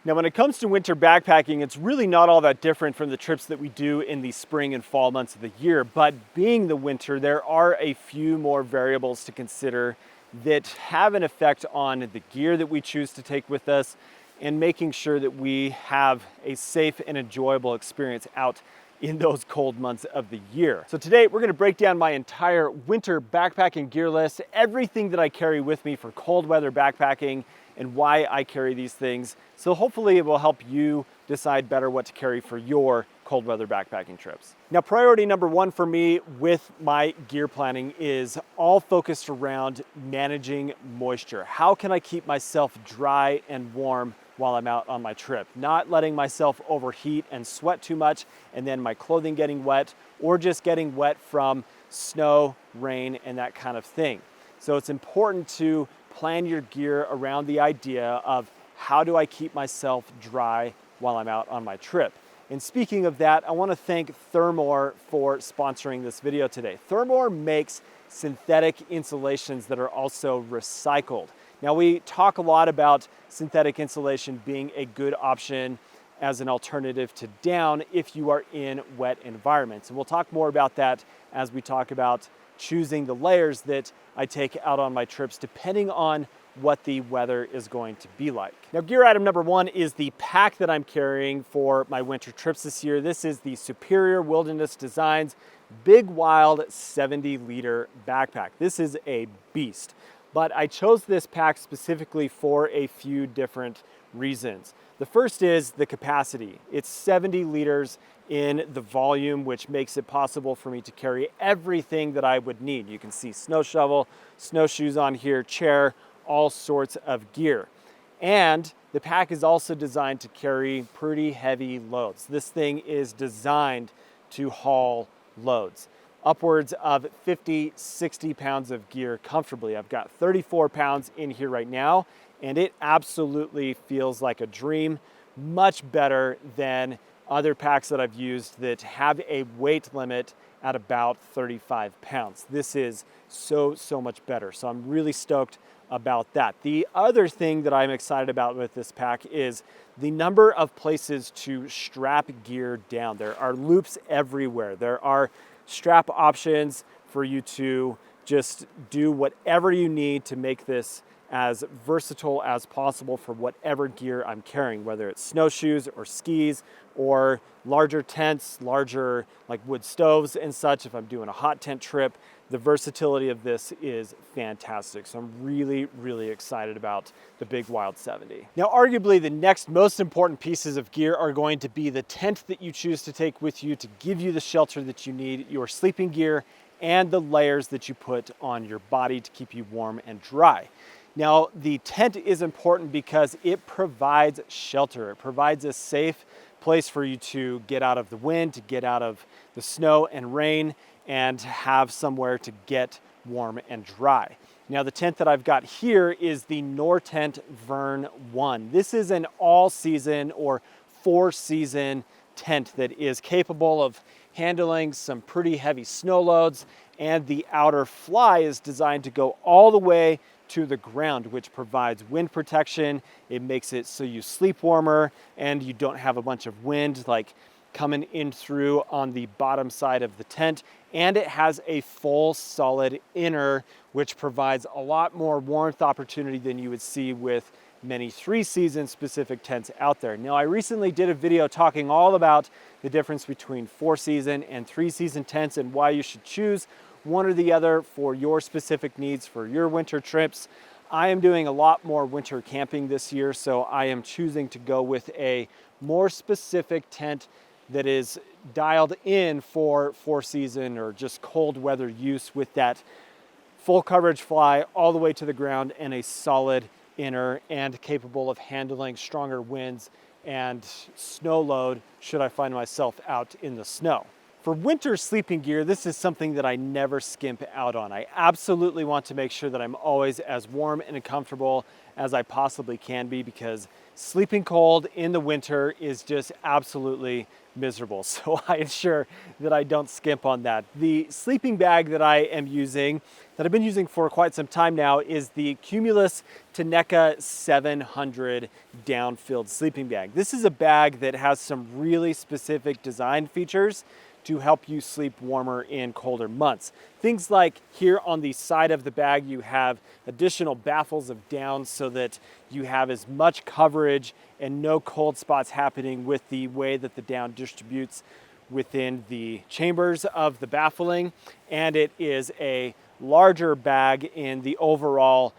Now, when it comes to winter backpacking, it's really not all that different from the trips that we do in the spring and fall months of the year. But being the winter, there are a few more variables to consider that have an effect on the gear that we choose to take with us and making sure that we have a safe and enjoyable experience out in those cold months of the year. So today we're going to break down my entire winter backpacking gear list, everything that I carry with me for cold weather backpacking and why I carry these things. So hopefully it will help you decide better what to carry for your cold weather backpacking trips. Now, priority number one for me with my gear planning is all focused around managing moisture. How can I keep myself dry and warm while I'm out on my trip? Not letting myself overheat and sweat too much and then my clothing getting wet or just getting wet from snow, rain, and that kind of thing. So it's important to plan your gear around the idea of how do I keep myself dry while I'm out on my trip. And speaking of that, I want to thank Thermore for sponsoring this video today. Thermore makes synthetic insulations that are also recycled. Now, we talk a lot about synthetic insulation being a good option as an alternative to down if you are in wet environments. And we'll talk more about that as we talk about choosing the layers that I take out on my trips depending on what the weather is going to be like. Now, gear item number one is the pack that I'm carrying for my winter trips this year. This is the Superior Wilderness Designs Big Wild 70-liter backpack. This is a beast, but I chose this pack specifically for a few different reasons. The first is the capacity. It's 70 liters in the volume, which makes it possible for me to carry everything that I would need. You can see snow shovel, snowshoes on here, chair, all sorts of gear. And the pack is also designed to carry pretty heavy loads. This thing is designed to haul loads, upwards of 50, 60 pounds of gear comfortably. I've got 34 pounds in here right now, and it absolutely feels like a dream, much better than other packs that I've used that have a weight limit at about 35 pounds. This is so much better. So I'm really stoked about that. The other thing that I'm excited about with this pack is the number of places to strap gear down. There are loops everywhere. There are strap options for you to just do whatever you need to make this as versatile as possible for whatever gear I'm carrying, whether it's snowshoes or skis or larger tents, larger like wood stoves and such. If I'm doing a hot tent trip, the versatility of this is fantastic. So I'm really excited about the Big Wild 70. Now, arguably the next most important pieces of gear are going to be the tent that you choose to take with you to give you the shelter that you need, your sleeping gear, and the layers that you put on your body to keep you warm and dry. Now, the tent is important because it provides shelter. It provides a safe place for you to get out of the wind, to get out of the snow and rain, and have somewhere to get warm and dry. Now, the tent that I've got here is the Nortent Vern 1. This is an all-season or 4-season tent that is capable of handling some pretty heavy snow loads, and the outer fly is designed to go all the way to the ground, which provides wind protection. It makes it so you sleep warmer and you don't have a bunch of wind like coming in through on the bottom side of the tent. And it has a full solid inner, which provides a lot more warmth opportunity than you would see with many 3-season specific tents out there. Now, I recently did a video talking all about the difference between 4-season and 3-season tents and why you should choose one or the other for your specific needs for your winter trips. I am doing a lot more winter camping this year, so I am choosing to go with a more specific tent that is dialed in for 4-season or just cold weather use, with that full coverage fly all the way to the ground and a solid inner, and capable of handling stronger winds and snow load should I find myself out in the snow. For winter sleeping gear, this is something that I never skimp out on. I absolutely want to make sure that I'm always as warm and comfortable as I possibly can be, because sleeping cold in the winter is just absolutely miserable. So I ensure that I don't skimp on that. The sleeping bag that I am using, that I've been using for quite some time now, is the Cumulus Teneka 700 down-filled sleeping bag. This is a bag that has some really specific design features to help you sleep warmer in colder months. Things like here on the side of the bag, you have additional baffles of down so that you have as much coverage and no cold spots happening with the way that the down distributes within the chambers of the baffling. And it is a larger bag in the overall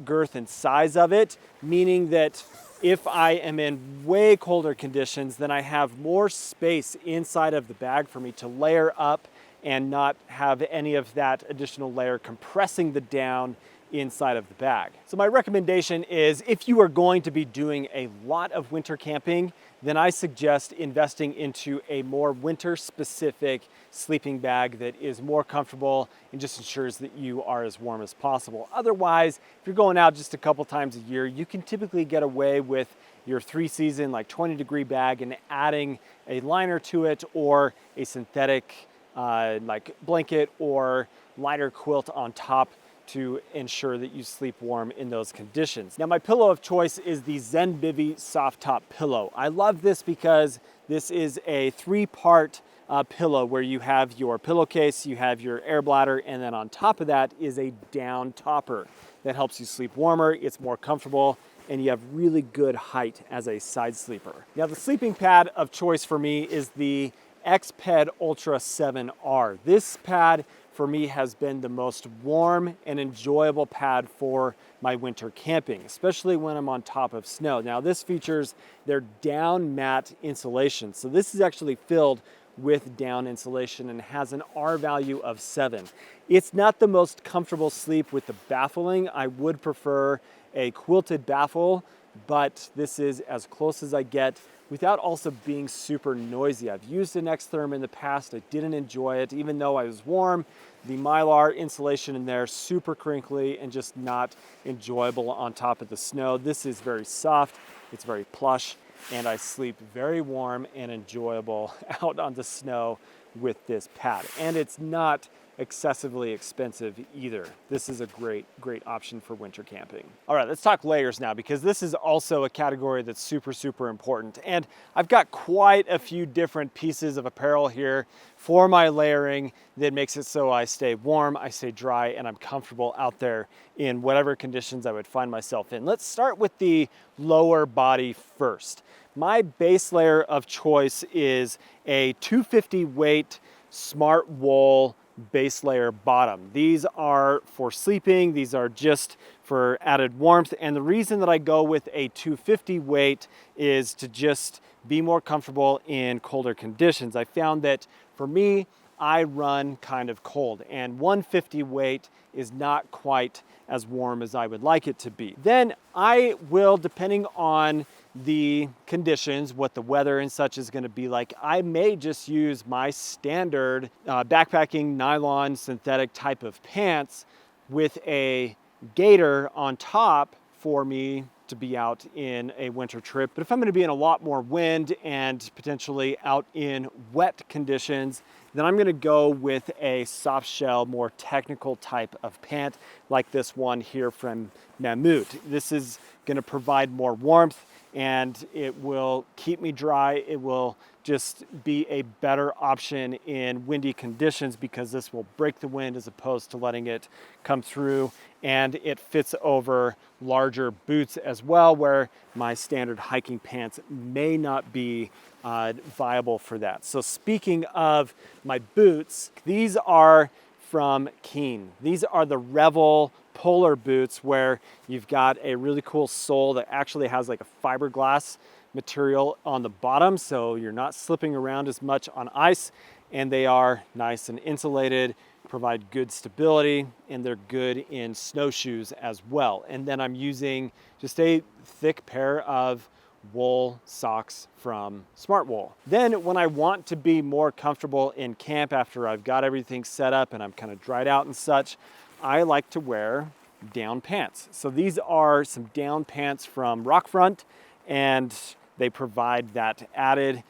girth and size of it, meaning that if I am in way colder conditions, then I have more space inside of the bag for me to layer up and not have any of that additional layer compressing the down inside of the bag. So my recommendation is, if you are going to be doing a lot of winter camping, then I suggest investing into a more winter specific sleeping bag that is more comfortable and just ensures that you are as warm as possible. Otherwise, if you're going out just a couple times a year, you can typically get away with your 3-season 20-degree bag and adding a liner to it, or a synthetic blanket or lighter quilt on top to ensure that you sleep warm in those conditions. Now, my pillow of choice is the Zenbivy soft top pillow. I love this because this is a 3-part pillow where you have your pillowcase, you have your air bladder, and then on top of that is a down topper that helps you sleep warmer. It's more comfortable, and you have really good height as a side sleeper. Now, the sleeping pad of choice for me is the Xped Ultra 7R. This pad for me has been the most warm and enjoyable pad for my winter camping, especially when I'm on top of snow. Now, this features their down mat insulation. So this is actually filled with down insulation and has an R value of 7. It's not the most comfortable sleep with the baffling. I would prefer a quilted baffle, but this is as close as I get without also being super noisy. I've used an Xtherm in the past. I didn't enjoy it, even though I was warm. The Mylar insulation in there, super crinkly and just not enjoyable on top of the snow. This is very soft, it's very plush, and I sleep very warm and enjoyable out on the snow with this pad. And it's not excessively expensive either. This is a great option for winter camping. All right, let's talk layers now, because this is also a category that's super important. And I've got quite a few different pieces of apparel here for my layering that makes it so I stay warm, I stay dry, and I'm comfortable out there in whatever conditions I would find myself in. Let's start with the lower body first. My base layer of choice is a 250 weight Smart Wool base layer bottom. These are for sleeping, these are just for added warmth, and the reason that I go with a 250 weight is to just be more comfortable in colder conditions. I found that for me, I run kind of cold, and 150 weight is not quite as warm as I would like it to be. Then I will, depending on the conditions, what the weather and such is going to be like, I may just use my standard backpacking nylon synthetic type of pants with a gaiter on top for me to be out in a winter trip. But if I'm going to be in a lot more wind and potentially out in wet conditions, then I'm going to go with a soft shell, more technical type of pant like this one here from Mammut. This is going to provide more warmth, and it will keep me dry. It will just be a better option in windy conditions because this will break the wind as opposed to letting it come through, and it fits over larger boots as well, where my standard hiking pants may not be viable for that. So speaking of my boots, these are from Keen. These are the Revel polar boots, where you've got a really cool sole that actually has like a fiberglass material on the bottom, so you're not slipping around as much on ice, and they are nice and insulated, provide good stability, and they're good in snowshoes as well. And then I'm using just a thick pair of wool socks from Smart Wool. Then when I want to be more comfortable in camp after I've got everything set up and I'm kind of dried out and such, I like to wear down pants. So these are some down pants from Rockfront, and they provide that added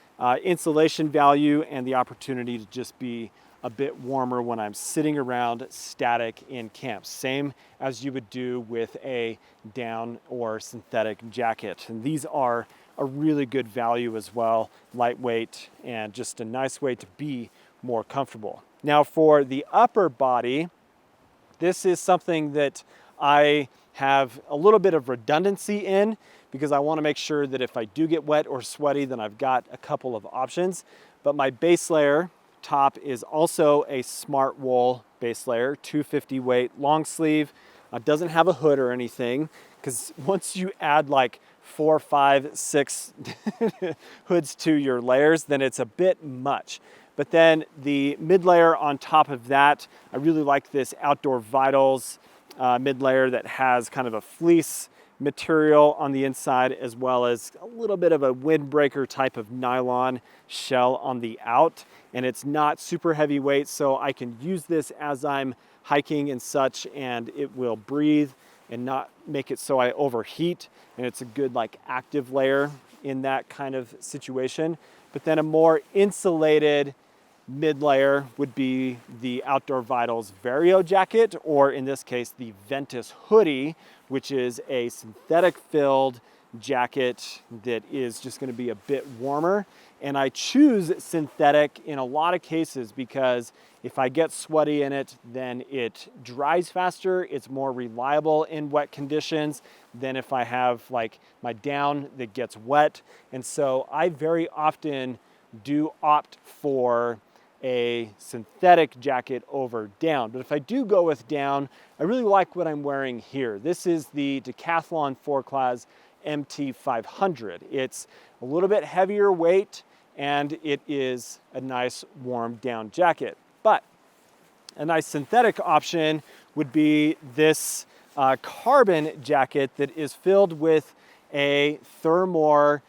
insulation value and the opportunity to just be a bit warmer when I'm sitting around static in camp. Same as you would do with a down or synthetic jacket. And these are a really good value as well, lightweight and just a nice way to be more comfortable. Now for the upper body, this is something that I have a little bit of redundancy in because I want to make sure that if I do get wet or sweaty, then I've got a couple of options. But my base layer top is also a Smart Wool base layer, 250 weight, long sleeve. Doesn't have a hood or anything, because once you add like 4, 5, 6 hoods to your layers, then it's a bit much. But then the mid layer on top of that, I really like this Outdoor Vitals mid layer that has kind of a fleece material on the inside, as well as a little bit of a windbreaker type of nylon shell on the out. And it's not super heavyweight, so I can use this as I'm hiking and such, and it will breathe and not make it so I overheat. And it's a good like active layer in that kind of situation. But then a more insulated mid layer would be the Outdoor Vitals Vario jacket, or in this case, the Ventus hoodie, which is a synthetic filled jacket that is just going to be a bit warmer. And I choose synthetic in a lot of cases because if I get sweaty in it, then it dries faster. It's more reliable in wet conditions than if I have like my down that gets wet. And so I very often do opt for a synthetic jacket over down. But if I do go with down, I really like what I'm wearing here. This is the Decathlon 4-Class MT500. It's a little bit heavier weight, and it is a nice warm down jacket. But a nice synthetic option would be this carbon jacket that is filled with a Thermore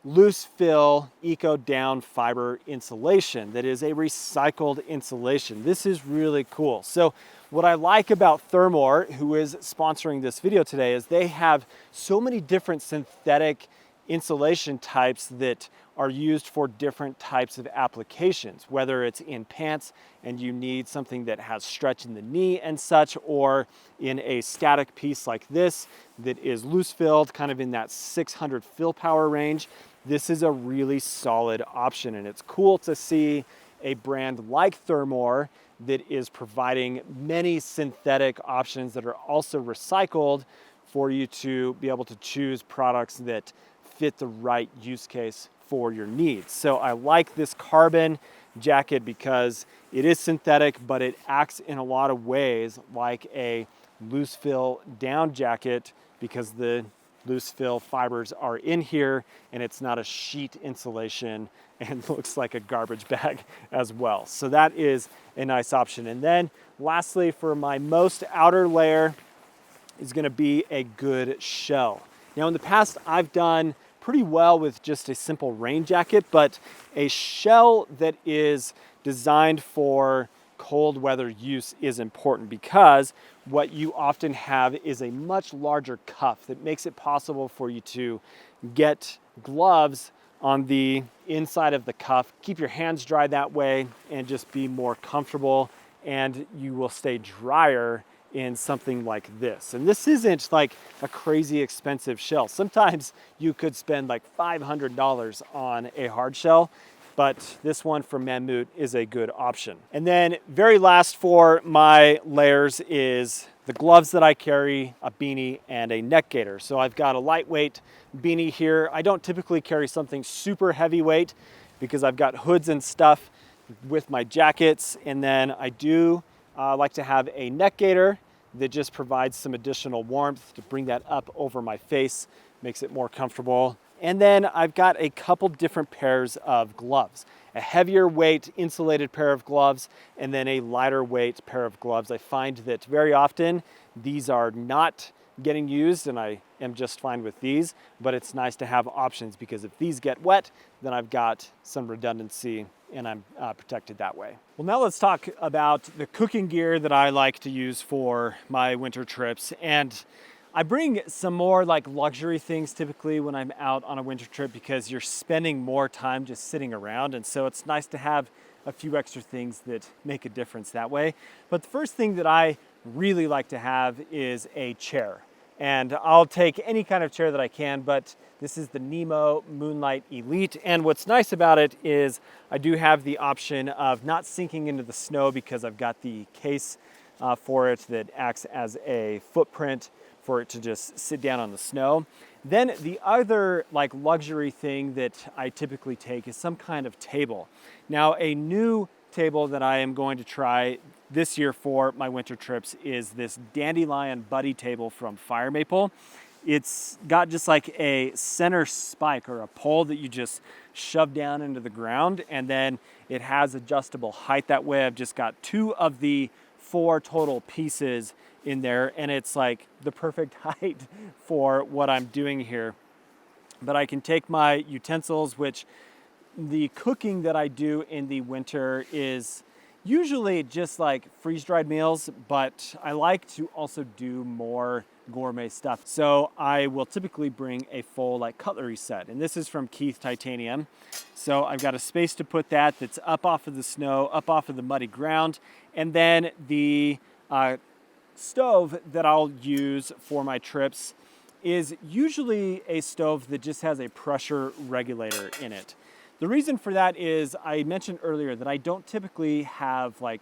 loose fill eco down fiber insulation that is a recycled insulation. This is really cool. So what I like about Thermore, who is sponsoring this video today, is they have so many different synthetic insulation types that are used for different types of applications, whether it's in pants and you need something that has stretch in the knee and such, or in a static piece like this that is loose filled, kind of in that 600 fill power range. This is a really solid option, and it's cool to see a brand like Thermore that is providing many synthetic options that are also recycled for you to be able to choose products that fit the right use case for your needs. So I like this carbon jacket because it is synthetic, but it acts in a lot of ways like a loose fill down jacket because the loose fill fibers are in here and it's not a sheet insulation and looks like a garbage bag as well. So that is a nice option. And then lastly, for my most outer layer is going to be a good shell. Now in the past, I've done pretty well with just a simple rain jacket, but a shell that is designed for cold weather use is important because what you often have is a much larger cuff that makes it possible for you to get gloves on the inside of the cuff, keep your hands dry that way, and just be more comfortable, and you will stay drier in something like this. And this isn't like a crazy expensive shell. Sometimes you could spend like $500 on a hard shell, but this one from Mammut is a good option. And then very last for my layers is the gloves that I carry, a beanie, and a neck gaiter. So I've got a lightweight beanie here. I don't typically carry something super heavyweight because I've got hoods and stuff with my jackets. And then I do like to have a neck gaiter that just provides some additional warmth to bring that up over my face, makes it more comfortable. And then I've got a couple different pairs of gloves, a heavier weight insulated pair of gloves, and then a lighter weight pair of gloves. I find that very often these are not getting used, and I am just fine with these, but it's nice to have options because if these get wet, then I've got some redundancy and I'm protected that way. Well, now let's talk about the cooking gear that I like to use for my winter trips. And I bring some more like luxury things typically when I'm out on a winter trip because you're spending more time just sitting around. And so it's nice to have a few extra things that make a difference that way. But the first thing that I really like to have is a chair. And I'll take any kind of chair that I can, but this is the Nemo Moonlight Elite. And what's nice about it is I do have the option of not sinking into the snow because I've got the case for it that acts as a footprint for it to just sit down on the snow. Then the other like luxury thing that I typically take is some kind of table. Now, a new table that I am going to try this year for my winter trips is this Dandelion Buddy table from Fire Maple. It's got just like a center spike or a pole that you just shove down into the ground, and then it has adjustable height that way. I've just got 2 of the 4 total pieces in there, and it's like the perfect height for what I'm doing here. But I can take my utensils, which the cooking that I do in the winter is usually just like freeze-dried meals, but I like to also do more gourmet stuff. So I will typically bring a full like cutlery set, and this is from Keith Titanium. So I've got a space to put that's up off of the snow, up off of the muddy ground, and then the stove that I'll use for my trips is usually a stove that just has a pressure regulator in it. The reason for that is I mentioned earlier that I don't typically have like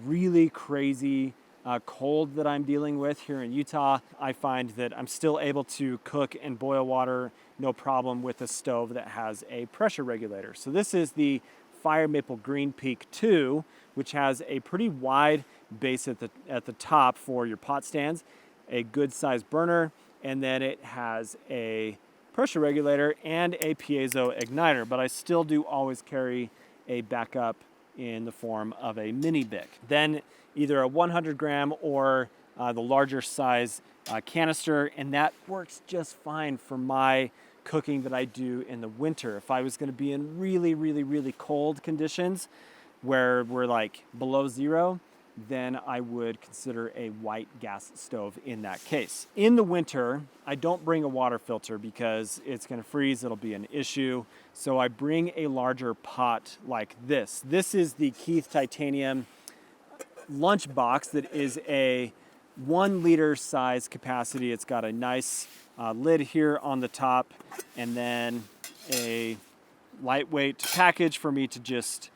really crazy cold that I'm dealing with here in Utah. I find that I'm still able to cook and boil water no problem with a stove that has a pressure regulator. So this is the Fire Maple Green Peak 2, which has a pretty wide base at the top for your pot stands, a good sized burner, and then it has a pressure regulator and a piezo igniter, but I still do always carry a backup in the form of a mini Bic. Then either a 100 gram or the larger size canister, and that works just fine for my cooking that I do in the winter. If I was going to be in really, really, really cold conditions where we're like below 0, then I would consider a white gas stove in that case. In the winter, I don't bring a water filter because it's going to freeze, it'll be an issue. So I bring a larger pot like this. This is the Keith Titanium lunch box that is a 1 liter size capacity. It's got a nice lid here on the top, and then a lightweight package for me to just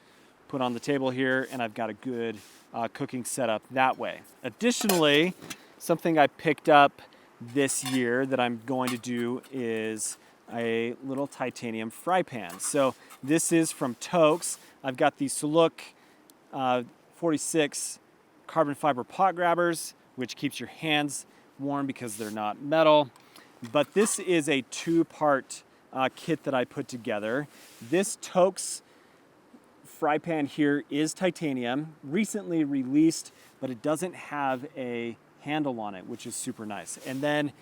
put on the table here, and I've got a good cooking setup that way. Additionally, something I picked up this year that I'm going to do is a little titanium fry pan. So this is from Tokes. I've got the Suluk 46 carbon fiber pot grabbers, which keeps your hands warm because they're not metal. But this is a 2-part kit that I put together. This Tokes fry pan here is titanium, recently released, but it doesn't have a handle on it, which is super nice. And then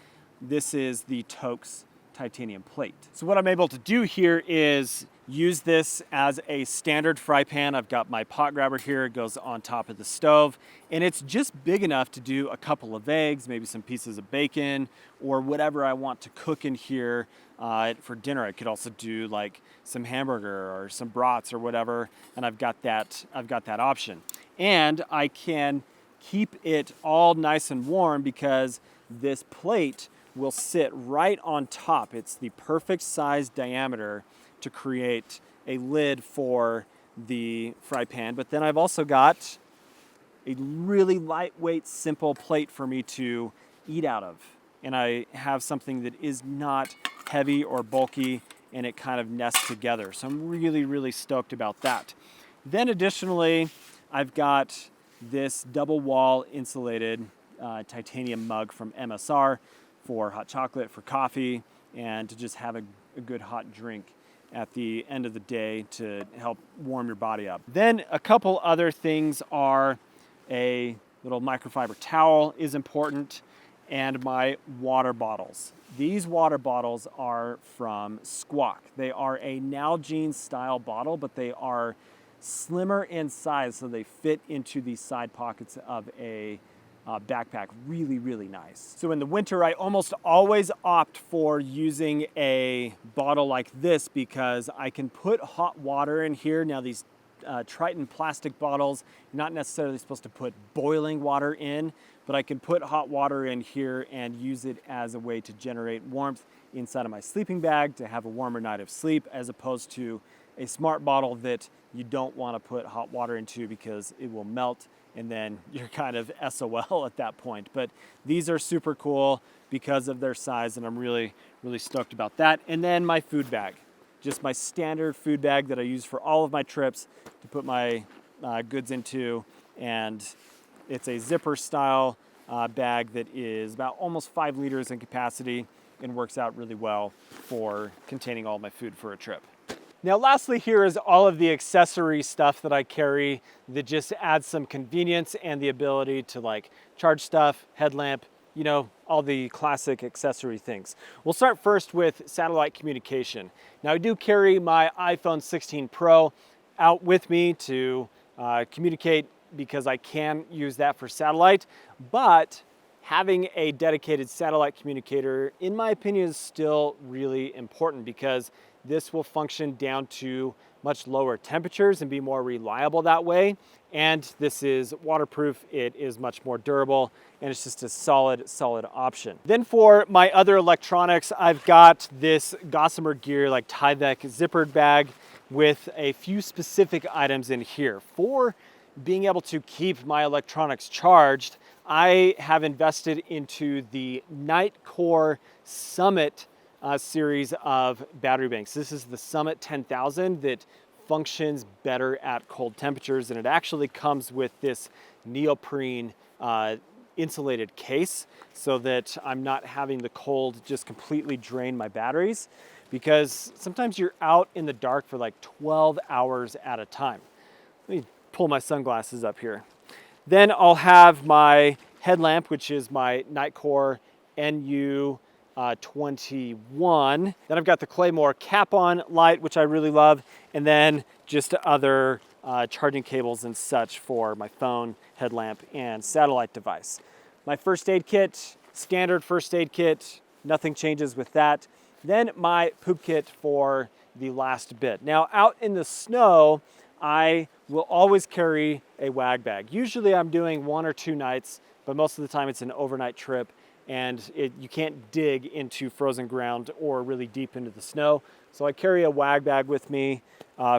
this is the Tokes titanium plate. So what I'm able to do here is use this as a standard fry pan. I've got my pot grabber here, it goes on top of the stove, and it's just big enough to do a couple of eggs, maybe some pieces of bacon, or whatever I want to cook in here for dinner. I could also do like some hamburger or some brats or whatever, and I've got that option. And I can keep it all nice and warm because this plate will sit right on top. It's the perfect size diameter to create a lid for the fry pan. But then I've also got a really lightweight, simple plate for me to eat out of. And I have something that is not heavy or bulky, and it kind of nests together. So I'm really, really stoked about that. Then additionally, I've got this double wall insulated titanium mug from MSR for hot chocolate, for coffee, and to just have a good hot drink at the end of the day to help warm your body up. Then a couple other things are a little microfiber towel is important, and my water bottles. These water bottles are from Squawk. They are a Nalgene style bottle, but they are slimmer in size, so they fit into the side pockets of a backpack. Really, really nice. So in the winter, I almost always opt for using a bottle like this because I can put hot water in here. Now these Triton plastic bottles, you're not necessarily supposed to put boiling water in, but I can put hot water in here and use it as a way to generate warmth inside of my sleeping bag to have a warmer night of sleep, as opposed to a smart bottle that you don't want to put hot water into because it will melt and then you're kind of SOL at that point. But these are super cool because of their size, and I'm really, really stoked about that. And then my food bag, just my standard food bag that I use for all of my trips to put my goods into. And it's a zipper style bag that is about almost 5 liters in capacity and works out really well for containing all my food for a trip. Now lastly, here is all of the accessory stuff that I carry that just adds some convenience and the ability to like charge stuff, headlamp, you know, all the classic accessory things. We'll start first with satellite communication. Now I do carry my iPhone 16 Pro out with me to communicate because I can use that for satellite, but having a dedicated satellite communicator, in my opinion, is still really important because this will function down to much lower temperatures and be more reliable that way. And this is waterproof, it is much more durable, and it's just a solid option. Then for my other electronics, I've got this Gossamer Gear like Tyvek zippered bag with a few specific items in here. For being able to keep my electronics charged, I have invested into the Nitecore Summit series of battery banks. This is the Summit 10,000 that functions better at cold temperatures, and it actually comes with this neoprene insulated case so that I'm not having the cold just completely drain my batteries, because sometimes you're out in the dark for like 12 hours at a time. Let me pull my sunglasses up here. Then I'll have my headlamp, which is my Nitecore NU 21. Then I've got the Claymore cap-on light, which I really love, and then just other charging cables and such for my phone, headlamp, and satellite device. My first aid kit, standard first aid kit, nothing changes with that. Then my poop kit for the last bit. Now out in the snow, I will always carry a wag bag. Usually I'm doing 1 or 2 nights, but most of the time it's an overnight trip, and you can't dig into frozen ground or really deep into the snow. So I carry a wag bag with me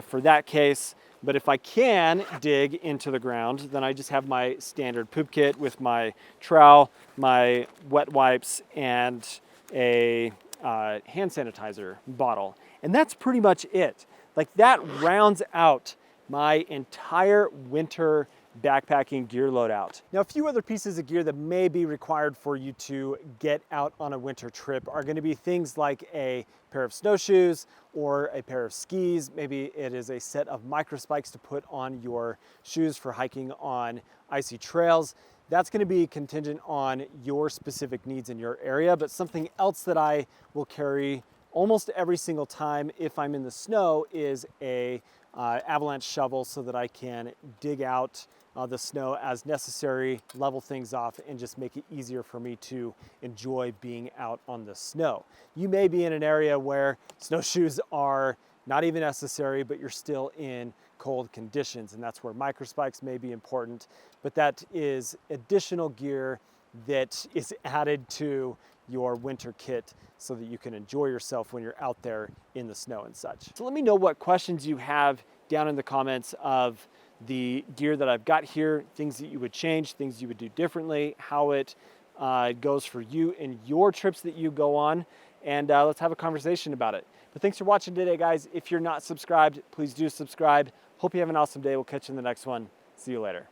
for that case. But if I can dig into the ground, then I just have my standard poop kit with my trowel, my wet wipes, and a hand sanitizer bottle. And that's pretty much it. Like, that rounds out my entire winter backpacking gear loadout. Now, a few other pieces of gear that may be required for you to get out on a winter trip are going to be things like a pair of snowshoes or a pair of skis. Maybe it is a set of micro spikes to put on your shoes for hiking on icy trails. That's going to be contingent on your specific needs in your area, but something else that I will carry almost every single time if I'm in the snow is a avalanche shovel so that I can dig out the snow as necessary, level things off, and just make it easier for me to enjoy being out on the snow. You may be in an area where snowshoes are not even necessary, but you're still in cold conditions, and that's where microspikes may be important, but that is additional gear that is added to your winter kit so that you can enjoy yourself when you're out there in the snow and such. So let me know what questions you have down in the comments of the gear that I've got here, things that you would change, things you would do differently, how it goes for you in your trips that you go on, and let's have a conversation about it. But thanks for watching today, guys. If you're not subscribed, please do subscribe. Hope you have an awesome day. We'll catch you in the next one. See you later.